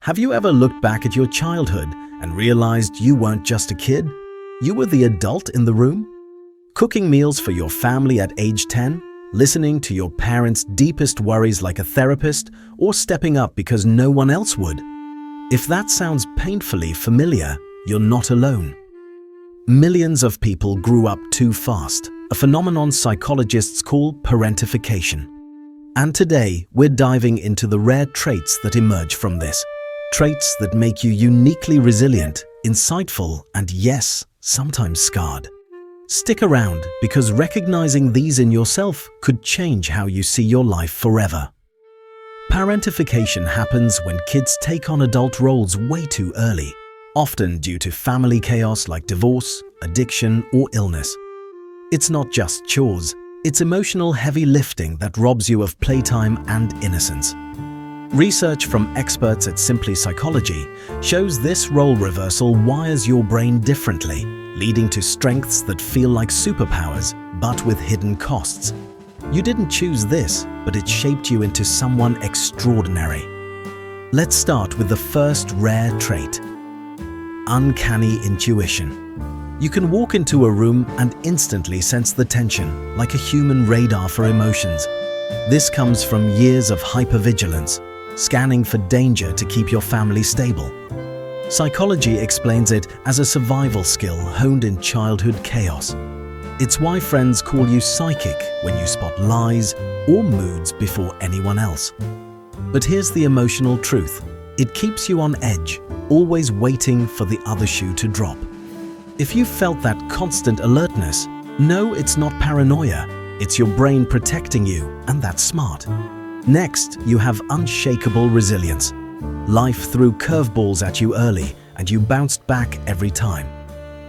Have you ever looked back at your childhood and realized you weren't just a kid? You were the adult in the room? Cooking meals for your family at age 10? Listening to your parents' deepest worries like a therapist? Or stepping up because no one else would? If that sounds painfully familiar, you're not alone. Millions of people grew up too fast, a phenomenon psychologists call parentification. And today, we're diving into the rare traits that emerge from this. Traits that make you uniquely resilient, insightful, and yes, sometimes scarred. Stick around because recognizing these in yourself could change how you see your life forever. Parentification happens when kids take on adult roles way too early, often due to family chaos like divorce, addiction, or illness. It's not just chores, it's emotional heavy lifting that robs you of playtime and innocence. Research from experts at Simply Psychology shows this role reversal wires your brain differently, leading to strengths that feel like superpowers, but with hidden costs. You didn't choose this, but it shaped you into someone extraordinary. Let's start with the first rare trait: uncanny intuition. You can walk into a room and instantly sense the tension, like a human radar for emotions. This comes from years of hypervigilance, scanning for danger to keep your family stable. Psychology explains it as a survival skill honed in childhood chaos. It's why friends call you psychic when you spot lies or moods before anyone else. But here's the emotional truth: it keeps you on edge, always waiting for the other shoe to drop. If you felt that constant alertness, no, it's not paranoia. It's your brain protecting you, and that's smart. Next, you have unshakable resilience. Life threw curveballs at you early, and you bounced back every time.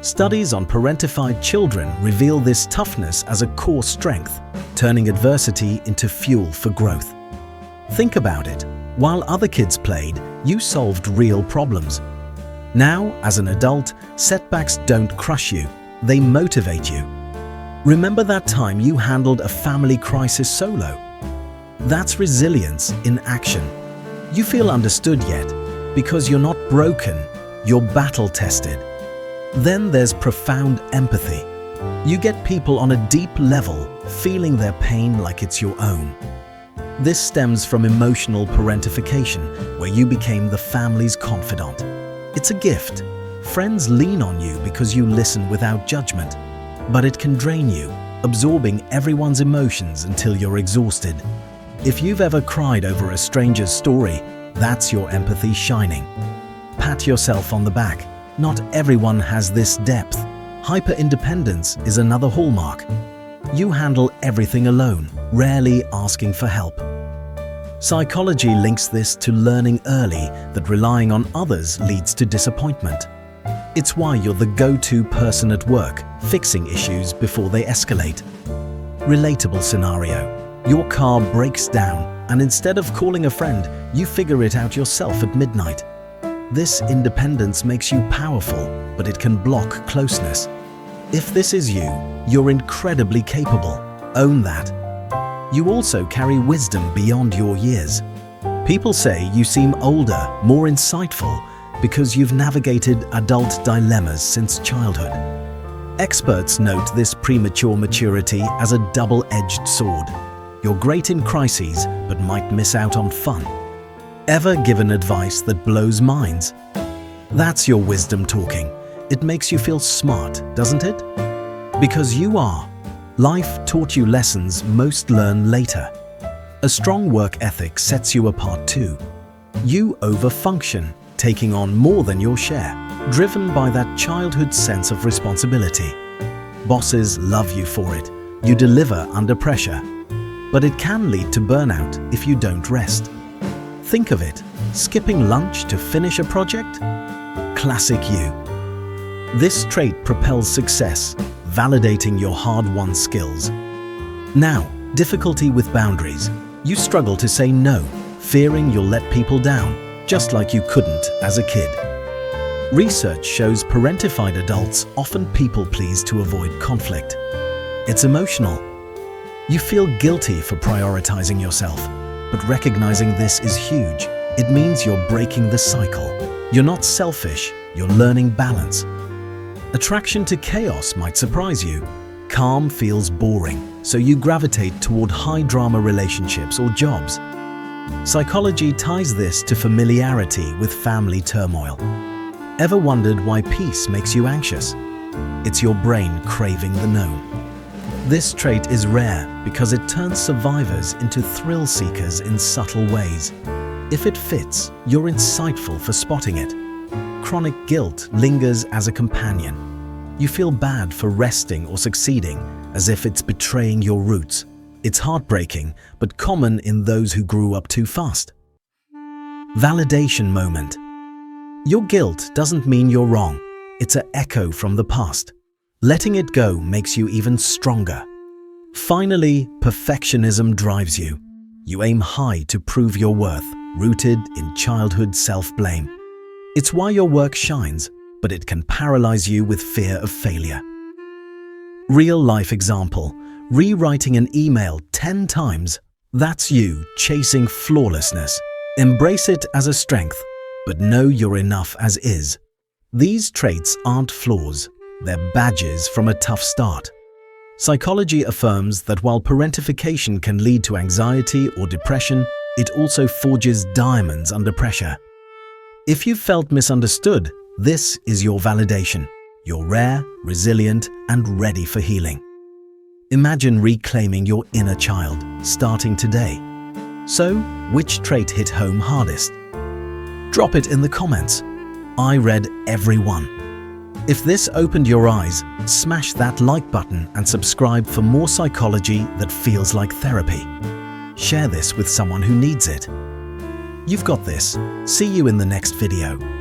Studies on parentified children reveal this toughness as a core strength, turning adversity into fuel for growth. Think about it. While other kids played, you solved real problems. Now, as an adult, setbacks don't crush you, they motivate you. Remember that time you handled a family crisis solo? That's resilience in action. You feel understood yet, because you're not broken, you're battle-tested. Then there's profound empathy. You get people on a deep level, feeling their pain like it's your own. This stems from emotional parentification, where you became the family's confidant. It's a gift. Friends lean on you because you listen without judgment. But it can drain you, absorbing everyone's emotions until you're exhausted. If you've ever cried over a stranger's story, that's your empathy shining. Pat yourself on the back. Not everyone has this depth. Hyper-independence is another hallmark. You handle everything alone, rarely asking for help. Psychology links this to learning early that relying on others leads to disappointment. It's why you're the go-to person at work, fixing issues before they escalate. Relatable scenario. Your car breaks down, and instead of calling a friend, you figure it out yourself at midnight. This independence makes you powerful, but it can block closeness. If this is you, you're incredibly capable. Own that. You also carry wisdom beyond your years. People say you seem older, more insightful, because you've navigated adult dilemmas since childhood. Experts note this premature maturity as a double-edged sword. You're great in crises, but might miss out on fun. Ever given advice that blows minds? That's your wisdom talking. It makes you feel smart, doesn't it? Because you are. Life taught you lessons most learn later. A strong work ethic sets you apart too. You overfunction, taking on more than your share, driven by that childhood sense of responsibility. Bosses love you for it. You deliver under pressure. But it can lead to burnout if you don't rest. Think of it, skipping lunch to finish a project? Classic you. This trait propels success, validating your hard-won skills. Now, difficulty with boundaries. You struggle to say no, fearing you'll let people down, just like you couldn't as a kid. Research shows parentified adults often people-please to avoid conflict. It's emotional. You feel guilty for prioritizing yourself, but recognizing this is huge. It means you're breaking the cycle. You're not selfish, you're learning balance. Attraction to chaos might surprise you. Calm feels boring, so you gravitate toward high-drama relationships or jobs. Psychology ties this to familiarity with family turmoil. Ever wondered why peace makes you anxious? It's your brain craving the known. This trait is rare because it turns survivors into thrill seekers in subtle ways. If it fits, you're insightful for spotting it. Chronic guilt lingers as a companion. You feel bad for resting or succeeding, as if it's betraying your roots. It's heartbreaking, but common in those who grew up too fast. Validation moment. Your guilt doesn't mean you're wrong. It's an echo from the past. Letting it go makes you even stronger. Finally, perfectionism drives you. You aim high to prove your worth, rooted in childhood self-blame. It's why your work shines, but it can paralyze you with fear of failure. Real-life example. Rewriting an email 10 times. That's you chasing flawlessness. Embrace it as a strength, but know you're enough as is. These traits aren't flaws. They're badges from a tough start. Psychology affirms that while parentification can lead to anxiety or depression, it also forges diamonds under pressure. If you've felt misunderstood, this is your validation. You're rare, resilient, and ready for healing. Imagine reclaiming your inner child, starting today. So, which trait hit home hardest? Drop it in the comments. I read every one. If this opened your eyes, smash that like button and subscribe for more psychology that feels like therapy. Share this with someone who needs it. You've got this. See you in the next video.